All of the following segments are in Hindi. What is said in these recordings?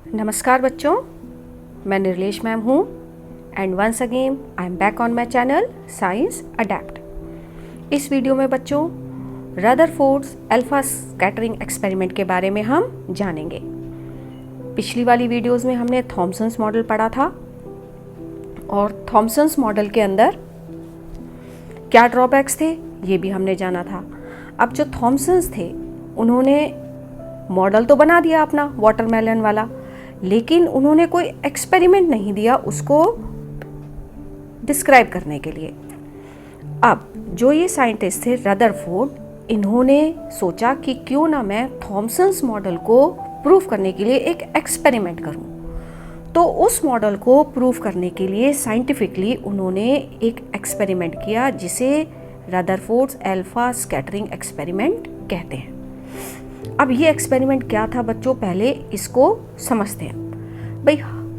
नमस्कार बच्चों, मैं निर्लेश मैम हूँ and once again I am back on my channel Science Adept. इस वीडियो में बच्चों रदरफोर्ड्स अल्फा स्कैटरिंग एक्सपेरिमेंट के बारे में हम जानेंगे। पिछली वाली वीडियोस में हमने थॉमसन्स मॉडल पढ़ा था और थॉमसन्स मॉडल के अंदर क्या ड्रॉबैक्स थे ये भी हमने जाना था। अब जो थॉमसन्स थे उन्होंने मॉडल तो बना दिया अपना वाटरमेलन वाला, लेकिन उन्होंने कोई एक्सपेरिमेंट नहीं दिया उसको डिस्क्राइब करने के लिए। अब जो ये साइंटिस्ट थे रदरफोर्ड, इन्होंने सोचा कि क्यों ना मैं थॉमसन्स मॉडल को प्रूव करने के लिए एक एक्सपेरिमेंट करूं। तो उस मॉडल को प्रूव करने के लिए साइंटिफिकली उन्होंने एक एक्सपेरिमेंट किया जिसे रदरफोर्ड्स अल्फा स्कैटरिंग एक्सपेरिमेंट कहते हैं। अब ये एक्सपेरिमेंट क्या था बच्चों, पहले इसको समझते हैं। भाई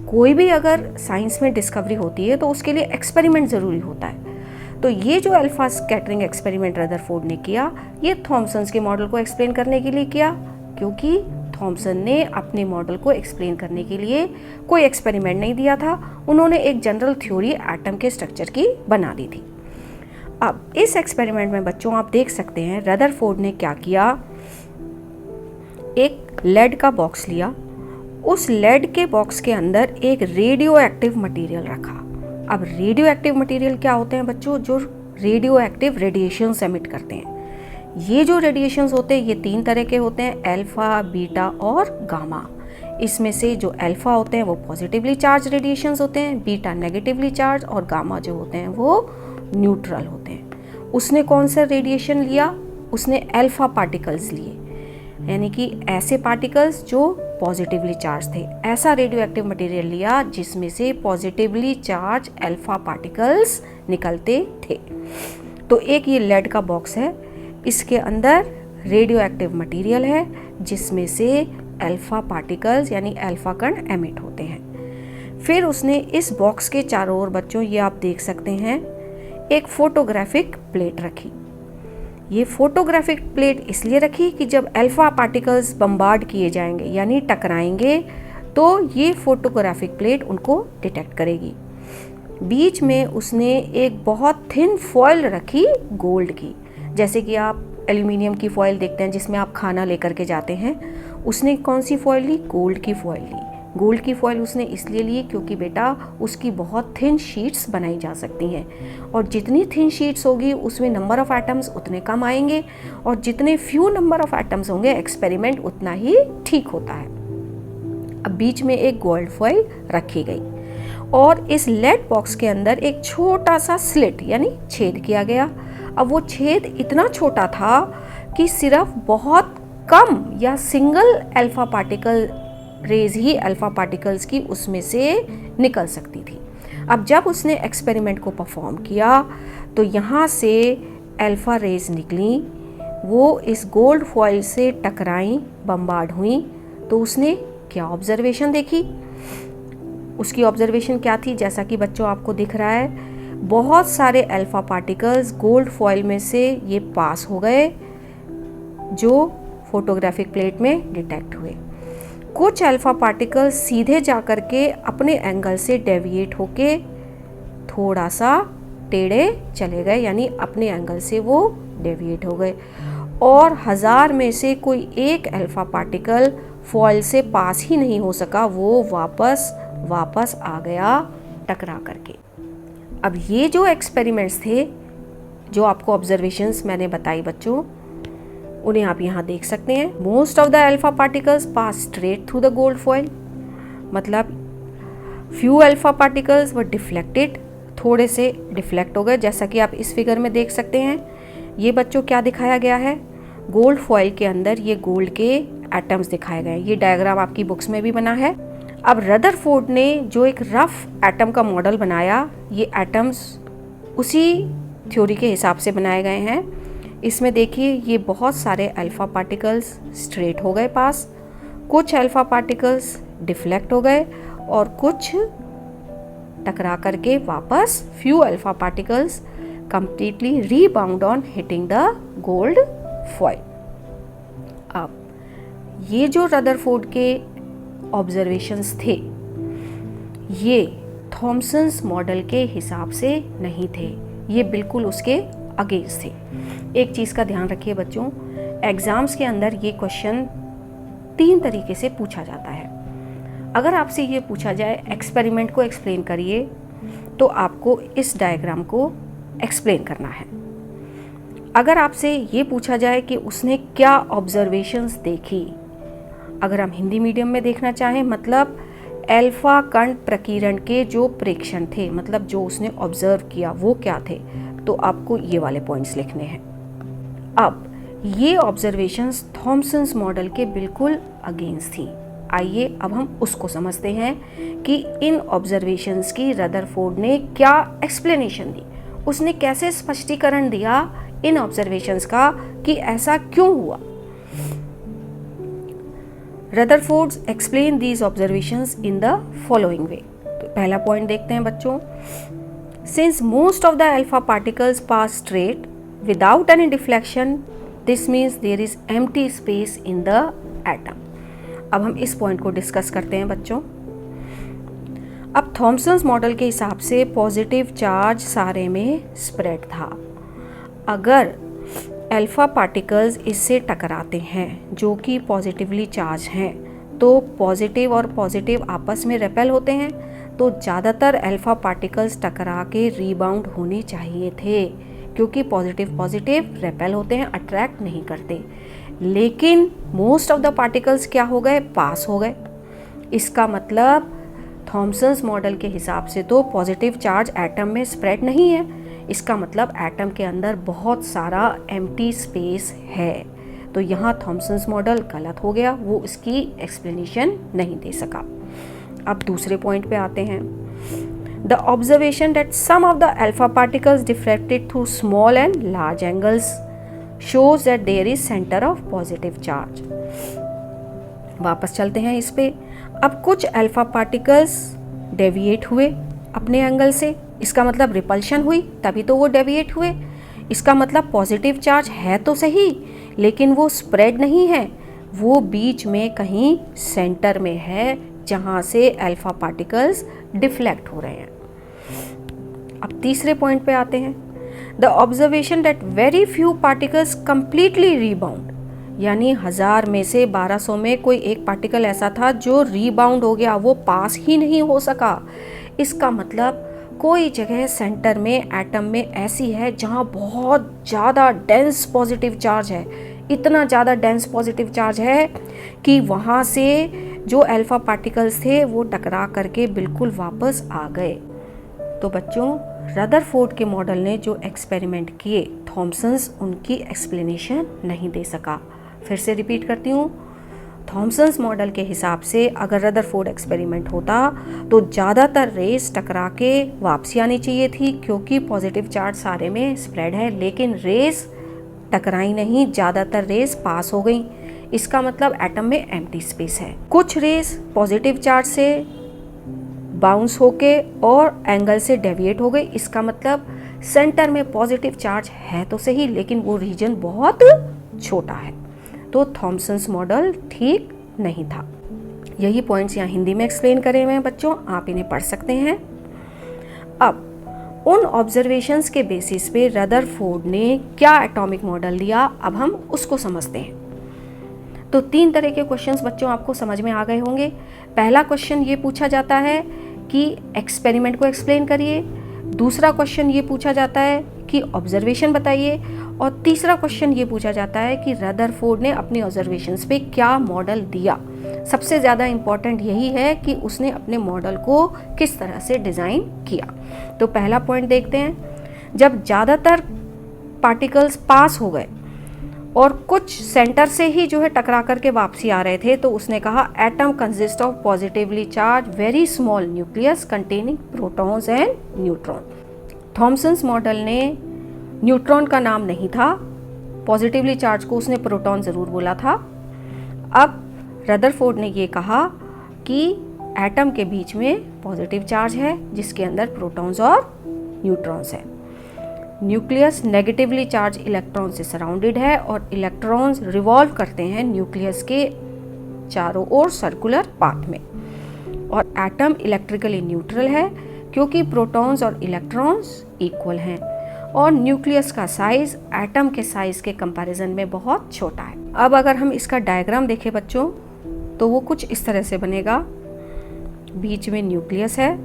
कोई भी अगर साइंस में डिस्कवरी होती है तो उसके लिए एक्सपेरिमेंट ज़रूरी होता है। तो ये जो अल्फा स्कैटरिंग एक्सपेरिमेंट रदरफोर्ड ने किया, ये थॉमसन्स के मॉडल को एक्सप्लेन करने के लिए किया, क्योंकि थॉमसन ने अपने मॉडल को एक्सप्लेन करने के लिए कोई एक्सपेरिमेंट नहीं दिया था। उन्होंने एक जनरल थ्योरी एटम के स्ट्रक्चर की बना दी थी। अब इस एक्सपेरिमेंट में बच्चों आप देख सकते हैं रदरफोर्ड ने क्या किया, एक लेड का बॉक्स लिया, उस लेड के बॉक्स के अंदर एक रेडियो एक्टिव मटेरियल रखा। अब रेडियो एक्टिव मटेरियल क्या होते हैं बच्चों, जो रेडियो एक्टिव रेडिएशंस एमिट करते हैं। ये जो रेडिएशंस होते हैं ये 3 तरह के होते हैं, अल्फा, बीटा और गामा। इसमें से जो अल्फा होते हैं वो पॉजिटिवली चार्ज रेडिएशंस होते हैं, बीटा नेगेटिवली चार्ज और गामा जो होते हैं वो न्यूट्रल होते हैं। उसने कौन सा रेडिएशन लिया, उसने अल्फा पार्टिकल्स लिए, यानी कि ऐसे पार्टिकल्स जो पॉजिटिवली चार्ज थे। ऐसा रेडियो एक्टिव मटेरियल लिया जिसमें से पॉजिटिवली चार्ज अल्फा पार्टिकल्स निकलते थे। तो एक ये लेड का बॉक्स है, इसके अंदर रेडियो एक्टिव मटेरियल है जिसमें से अल्फा पार्टिकल्स यानी अल्फा कण एमिट होते हैं। फिर उसने इस बॉक्स के चारों ओर बच्चों, ये आप देख सकते हैं, एक फोटोग्राफिक प्लेट रखी। ये फोटोग्राफिक प्लेट इसलिए रखी कि जब अल्फा पार्टिकल्स बम्बार्ड किए जाएंगे यानी टकराएंगे तो ये फोटोग्राफिक प्लेट उनको डिटेक्ट करेगी। बीच में उसने एक बहुत थिन फॉयल रखी गोल्ड की, जैसे कि आप एल्यूमिनियम की फॉयल देखते हैं जिसमें आप खाना लेकर के जाते हैं। उसने कौन सी फॉयल ली, गोल्ड की फॉयल ली। गोल्ड की फॉयल उसने इसलिए ली क्योंकि बेटा उसकी बहुत थिन शीट्स बनाई जा सकती हैं, और जितनी थिन शीट्स होगी उसमें नंबर ऑफ एटम्स उतने कम आएंगे, और जितने फ्यू नंबर ऑफ एटम्स होंगे एक्सपेरिमेंट उतना ही ठीक होता है। अब बीच में एक गोल्ड फॉयल रखी गई और इस लेड बॉक्स के अंदर एक छोटा सा स्लिट यानी छेद किया गया। अब वो छेद इतना छोटा था कि सिर्फ बहुत कम या सिंगल अल्फा पार्टिकल रेज ही अल्फा पार्टिकल्स की उसमें से निकल सकती थी। अब जब उसने एक्सपेरिमेंट को परफॉर्म किया तो यहाँ से अल्फा रेज निकली, वो इस गोल्ड फॉयल से टकराई, बम्बार्ड हुई। तो उसने क्या ऑब्जर्वेशन देखी, उसकी ऑब्जर्वेशन क्या थी, जैसा कि बच्चों आपको दिख रहा है, बहुत सारे अल्फा पार्टिकल्स गोल्ड फॉयल में से ये पास हो गए जो फोटोग्राफिक प्लेट में डिटेक्ट हुए। कुछ अल्फा पार्टिकल्स सीधे जाकर के अपने एंगल से डेविएट होके थोड़ा सा टेढ़े चले गए, यानी अपने एंगल से वो डेविएट हो गए, और 1000 में से कोई एक अल्फा पार्टिकल फॉयल से पास ही नहीं हो सका, वो वापस आ गया टकरा करके। अब ये जो एक्सपेरिमेंट्स थे, जो आपको ऑब्जर्वेशंस मैंने बताई बच्चों, उन्हें आप यहाँ देख सकते हैं। Most of the alpha particles pass straight through the gold foil, मतलब few alpha particles were deflected, थोड़े से डिफ्लेक्ट हो गए, जैसा कि आप इस फिगर में देख सकते हैं। ये बच्चों क्या दिखाया गया है, गोल्ड फॉयल के अंदर ये गोल्ड के एटम्स दिखाए गए। ये डायग्राम आपकी बुक्स में भी बना है। अब रदरफोर्ड ने जो एक रफ एटम का मॉडल बनाया, ये एटम्स उसी थ्योरी के हिसाब से बनाए गए हैं। इसमें देखिए ये बहुत सारे अल्फा पार्टिकल्स स्ट्रेट हो गए पास, कुछ अल्फा पार्टिकल्स डिफ्लेक्ट हो गए और कुछ टकरा करके वापस few alpha particles completely rebound on hitting the gold foil. अब ये जो रदरफोर्ड के ऑब्जर्वेशंस थे ये थॉमसन्स मॉडल के हिसाब से नहीं थे, ये बिल्कुल उसके अगेंस्ट थे। एक चीज़ का ध्यान रखिए बच्चों, एग्ज़ाम्स के अंदर ये क्वेश्चन 3 तरीके से पूछा जाता है। अगर आपसे ये पूछा जाए एक्सपेरिमेंट को एक्सप्लेन करिए, तो आपको इस डायग्राम को एक्सप्लेन करना है। अगर आपसे ये पूछा जाए कि उसने क्या ऑब्जर्वेशंस देखी, अगर हम हिंदी मीडियम में देखना चाहें, मतलब अल्फा कण प्रकीरण के जो प्रेक्षण थे, मतलब जो उसने ऑब्जर्व किया वो क्या थे, तो आपको ये वाले पॉइंट्स लिखने हैं। अब ये ऑब्जर्वेशंस थॉमसन्स मॉडल के बिल्कुल अगेंस्ट थी। आइए अब हम उसको समझते हैं कि इन ऑब्जर्वेशंस की रदरफोर्ड ने क्या एक्सप्लेनेशन दी, उसने कैसे स्पष्टीकरण दिया इन ऑब्जर्वेशंस का कि ऐसा क्यों हुआ। Rutherford explain these observations in the following way. तो पहला पॉइंट देखते हैं बच्चों, since most of the alpha particles pass straight without any deflection, this means there is empty space in the atom. अब हम इस पॉइंट को डिस्कस करते हैं बच्चों। अब थॉमसन्स मॉडल के हिसाब से पॉजिटिव चार्ज सारे में स्प्रेड था। अगर अल्फा पार्टिकल्स इससे टकराते हैं जो कि पॉजिटिवली चार्ज हैं, तो पॉजिटिव और पॉजिटिव आपस में रेपेल होते हैं, तो ज़्यादातर अल्फा पार्टिकल्स टकरा के रीबाउंड होने चाहिए थे, क्योंकि पॉजिटिव पॉजिटिव रेपेल होते हैं, अट्रैक्ट नहीं करते। लेकिन मोस्ट ऑफ द पार्टिकल्स क्या हो गए, पास हो गए। इसका मतलब थॉमसन्स मॉडल के हिसाब से तो पॉजिटिव चार्ज एटम में स्प्रेड नहीं है, इसका मतलब एटम के अंदर बहुत सारा एम्प्टी स्पेस है। तो यहाँ थॉमसन्स मॉडल गलत हो गया, वो इसकी एक्सप्लेनेशन नहीं दे सका। अब दूसरे पॉइंट पे आते हैं। The observation that some of the alpha particles diffracted through small and large angles shows that there is center of positive charge। वापस चलते हैं इस पे। अब कुछ अल्फा पार्टिकल्स डेविएट हुए अपने एंगल से, इसका मतलब रिपल्शन हुई, तभी तो वो डेविएट हुए। इसका मतलब पॉजिटिव चार्ज है तो सही, लेकिन वो स्प्रेड नहीं है, वो बीच में कहीं सेंटर में है जहाँ से अल्फा पार्टिकल्स डिफ्लेक्ट हो रहे हैं। अब तीसरे पॉइंट पे आते हैं। The observation that very few particles completely rebound, यानी 1000 में से 1200 में कोई एक पार्टिकल ऐसा था जो रीबाउंड हो गया, वो पास ही नहीं हो सका। इसका मतलब कोई जगह सेंटर में एटम में ऐसी है जहाँ बहुत ज़्यादा डेंस पॉजिटिव चार्ज है, इतना ज़्यादा डेंस पॉजिटिव चार्ज है कि वहाँ से जो अल्फा पार्टिकल्स थे वो टकरा करके बिल्कुल वापस आ गए। तो बच्चों, रदरफोर्ड के मॉडल ने जो एक्सपेरिमेंट किए, थॉमसन्स उनकी एक्सप्लेनेशन नहीं दे सका। फिर से रिपीट करती हूँ, थॉमसन्स मॉडल के हिसाब से अगर रदरफोर्ड एक्सपेरिमेंट होता तो ज़्यादातर रेस टकरा के वापसी आनी चाहिए थी, क्योंकि पॉजिटिव चार्ज सारे में स्प्रेड है, लेकिन रेस टकराई नहीं, ज़्यादातर रेस पास हो गई। इसका मतलब एटम में एम्प्टी स्पेस है। कुछ रेस पॉजिटिव चार्ज से बाउंस होके और एंगल से डेविएट हो गई, इसका मतलब सेंटर में पॉजिटिव चार्ज है तो सही, लेकिन वो रीजन बहुत छोटा है। तो थॉमसन्स मॉडल ठीक नहीं था। यही पॉइंट्स यहाँ हिंदी में एक्सप्लेन करे हुए हैं बच्चों, आप इन्हें पढ़ सकते हैं। अब उन ऑब्जर्वेशंस के बेसिस पे रदरफोर्ड ने क्या एटॉमिक मॉडल दिया, अब हम उसको समझते हैं। तो 3 तरह के क्वेश्चंस बच्चों आपको समझ में आ गए होंगे। पहला क्वेश्चन ये पूछा जाता है कि एक्सपेरिमेंट को एक्सप्लेन करिए, दूसरा क्वेश्चन ये पूछा जाता है कि ऑब्जर्वेशन बताइए, और तीसरा क्वेश्चन ये पूछा जाता है कि रदरफोर्ड ने अपनी ऑब्जर्वेशंस पे क्या मॉडल दिया। सबसे ज़्यादा इम्पॉर्टेंट यही है कि उसने अपने मॉडल को किस तरह से डिज़ाइन किया। तो पहला पॉइंट देखते हैं। जब ज़्यादातर पार्टिकल्स पास हो गए और कुछ सेंटर से ही जो है टकरा करके वापसी आ रहे थे, तो उसने कहा atom consist of positively charge very small nucleus containing protons and neutron. Thomson's model ने न्यूट्रॉन का नाम नहीं था, पॉजिटिवली चार्ज को उसने प्रोटॉन ज़रूर बोला था। अब रदरफोर्ड ने ये कहा कि एटम के बीच में पॉजिटिव चार्ज है जिसके अंदर प्रोटॉन्स और न्यूट्रॉन्स है। न्यूक्लियस नेगेटिवली चार्ज इलेक्ट्रॉन से सराउंडेड है और इलेक्ट्रॉन्स रिवॉल्व करते हैं न्यूक्लियस के चारों ओर सर्कुलर पाथ में। और एटम इलेक्ट्रिकली न्यूट्रल है क्योंकि प्रोटॉन्स और इलेक्ट्रॉन्स इक्वल हैं। और न्यूक्लियस का साइज एटम के साइज के कंपैरिजन में बहुत छोटा है। अब अगर हम इसका डायग्राम देखें बच्चों, तो वो कुछ इस तरह से बनेगा। बीच में न्यूक्लियस है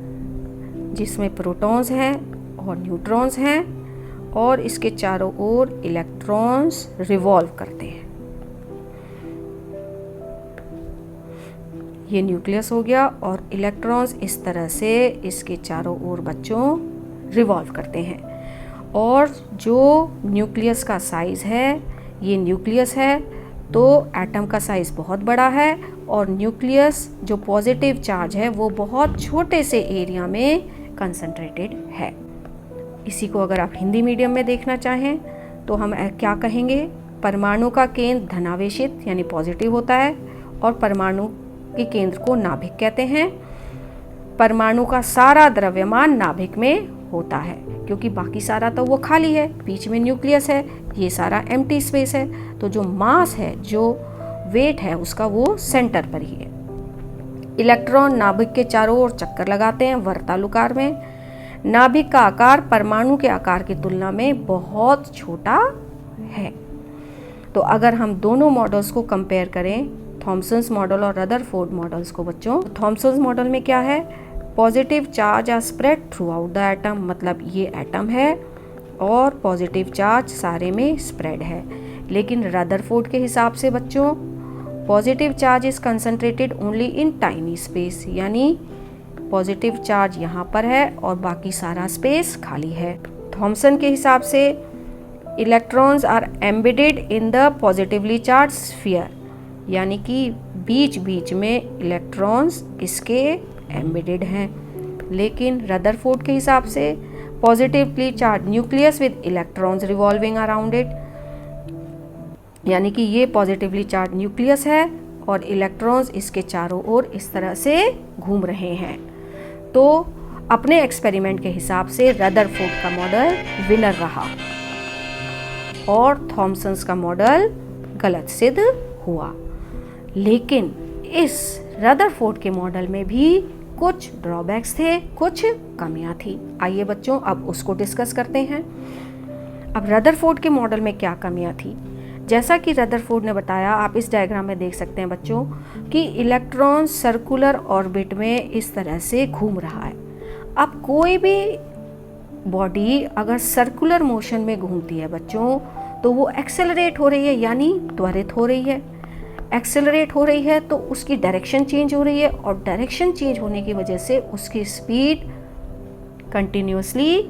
जिसमें प्रोटॉन्स हैं और न्यूट्रॉन्स हैं, और इसके चारों ओर इलेक्ट्रॉन्स रिवॉल्व करते हैं। ये न्यूक्लियस हो गया और इलेक्ट्रॉन्स इस तरह से इसके चारों ओर बच्चों रिवॉल्व करते हैं। और जो न्यूक्लियस का साइज है, ये न्यूक्लियस है तो एटम का साइज बहुत बड़ा है, और न्यूक्लियस जो पॉजिटिव चार्ज है वो बहुत छोटे से एरिया में कंसंट्रेटेड है। इसी को अगर आप हिंदी मीडियम में देखना चाहें तो हम क्या कहेंगे, परमाणु का केंद्र धनावेशित यानी पॉजिटिव होता है, और परमाणु के केंद्र को नाभिक कहते हैं। परमाणु का सारा द्रव्यमान नाभिक में होता है क्योंकि बाकी सारा तो वो खाली है, बीच में न्यूक्लियस है, ये सारा एम्प्टी स्पेस है। तो जो मास है, जो वेट है उसका, वो सेंटर पर ही है। इलेक्ट्रॉन नाभिक के चारों ओर चक्कर लगाते हैं वर्तालुकार में। नाभिक का आकार परमाणु के आकार की तुलना में बहुत छोटा है। तो अगर हम दोनों मॉडल्स को कंपेयर करें, थॉमसन्स मॉडल और रदरफोर्ड मॉडल्स को बच्चों, थॉमसन्स मॉडल में क्या है, positive charge are spread throughout the atom, मतलब ये एटम है और पॉजिटिव चार्ज सारे में स्प्रेड है। लेकिन रदरफोर्ड के हिसाब से बच्चों, positive charge is concentrated only in tiny space, यानी पॉजिटिव चार्ज यहाँ पर है और बाकी सारा स्पेस खाली है। थॉमसन के हिसाब से electrons are embedded in the positively charge sphere, यानी कि बीच बीच में इलेक्ट्रॉन्स इसके एम्बेडेड हैं। लेकिन रदरफोर्ड के हिसाब से positively charge nucleus with electrons revolving around it, यानी कि ये पॉजिटिवली चार्ज न्यूक्लियस है और इलेक्ट्रॉन्स इसके चारों ओर इस तरह से घूम रहे हैं। तो अपने एक्सपेरिमेंट के हिसाब से रदरफोर्ड का मॉडल विनर रहा और थॉमसन्स का मॉडल गलत सिद्ध हुआ। लेकिन इस रदरफोर्ड के मॉडल में भी कुछ ड्रॉबैक्स थे, कुछ कमियां थी। आइए बच्चों अब उसको डिस्कस करते हैं। अब रदरफोर्ड के मॉडल में क्या कमियां थी, जैसा कि रदरफोर्ड ने बताया, आप इस डायग्राम में देख सकते हैं बच्चों कि इलेक्ट्रॉन सर्कुलर ऑर्बिट में इस तरह से घूम रहा है। अब कोई भी बॉडी अगर सर्कुलर मोशन में घूमती है बच्चों, तो वो एक्सेलरेट हो रही है, यानी त्वरित हो रही है। एक्सेलरेट हो रही है तो उसकी डायरेक्शन चेंज हो रही है, और डायरेक्शन चेंज होने की वजह से उसकी स्पीड कंटिन्यूसली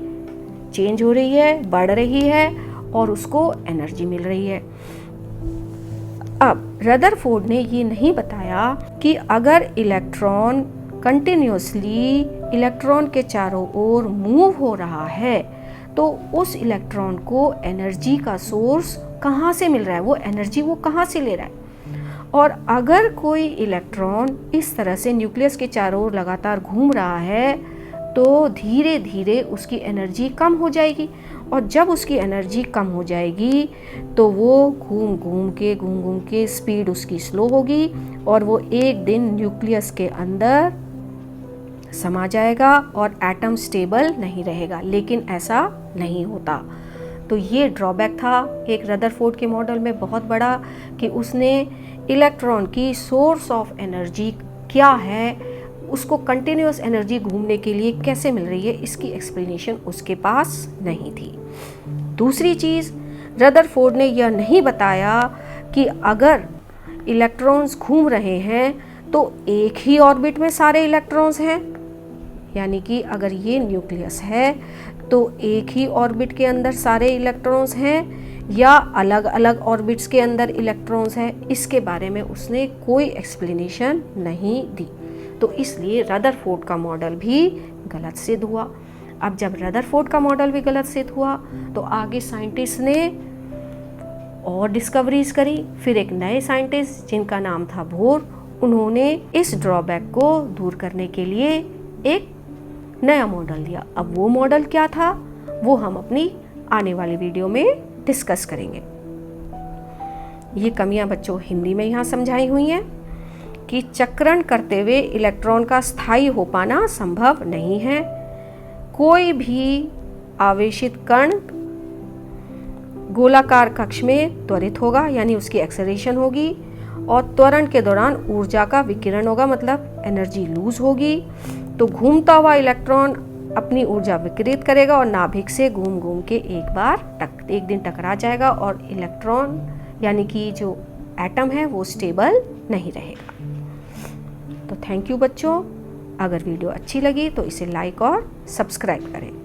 चेंज हो रही है, बढ़ रही है, और उसको एनर्जी मिल रही है। अब रदरफोर्ड ने ये नहीं बताया कि अगर इलेक्ट्रॉन कंटिन्यूसली इलेक्ट्रॉन के चारों ओर मूव हो रहा है तो उस इलेक्ट्रॉन को एनर्जी का सोर्स कहाँ से मिल रहा है, वो एनर्जी वो कहाँ से ले रहा है। और अगर कोई इलेक्ट्रॉन इस तरह से न्यूक्लियस के चारों ओर लगातार घूम रहा है तो धीरे धीरे उसकी एनर्जी कम हो जाएगी, और जब उसकी एनर्जी कम हो जाएगी तो वो घूम घूम के स्पीड उसकी स्लो होगी और वो एक दिन न्यूक्लियस के अंदर समा जाएगा और एटम स्टेबल नहीं रहेगा। लेकिन ऐसा नहीं होता। तो ये ड्रॉबैक था एक रदरफोर्ड के मॉडल में बहुत बड़ा, कि उसने इलेक्ट्रॉन की सोर्स ऑफ एनर्जी क्या है, उसको कंटिन्यूस एनर्जी घूमने के लिए कैसे मिल रही है, इसकी एक्सप्लेनेशन उसके पास नहीं थी। दूसरी चीज़, रदरफोर्ड ने यह नहीं बताया कि अगर इलेक्ट्रॉन्स घूम रहे हैं तो एक ही ऑर्बिट में सारे इलेक्ट्रॉन्स हैं, यानी कि अगर ये न्यूक्लियस है तो एक ही ऑर्बिट के अंदर सारे इलेक्ट्रॉन्स हैं या अलग अलग ऑर्बिट्स के अंदर इलेक्ट्रॉन्स हैं, इसके बारे में उसने कोई एक्सप्लेनेशन नहीं दी। तो इसलिए रदरफोर्ड का मॉडल भी गलत सिद्ध हुआ। अब जब रदरफोर्ड का मॉडल भी गलत सिद्ध हुआ तो आगे साइंटिस्ट ने और डिस्कवरीज करी। फिर एक नए साइंटिस्ट जिनका नाम था बोर, उन्होंने इस ड्रॉबैक को दूर करने के लिए एक नया मॉडल दिया। अब वो मॉडल क्या था वो हम अपनी आने वाली वीडियो में डिस्कस करेंगे। ये कमियां बच्चों हिंदी में यहाँ समझाई हुई हैं। कि चक्रण करते हुए इलेक्ट्रॉन का स्थायी हो पाना संभव नहीं है। कोई भी आवेशित कण गोलाकार कक्ष में त्वरित होगा, यानी उसकी एक्सेलरेशन होगी, और त्वरण के दौरान ऊर्जा का विकिरण होगा, मतलब एनर्जी लूज होगी। तो घूमता हुआ इलेक्ट्रॉन अपनी ऊर्जा विकिरित करेगा और नाभिक से घूम घूम के एक दिन टकरा जाएगा और इलेक्ट्रॉन यानी कि जो एटम है वो स्टेबल नहीं रहेगा। तो थैंक यू बच्चों, अगर वीडियो अच्छी लगी तो इसे लाइक और सब्सक्राइब करें।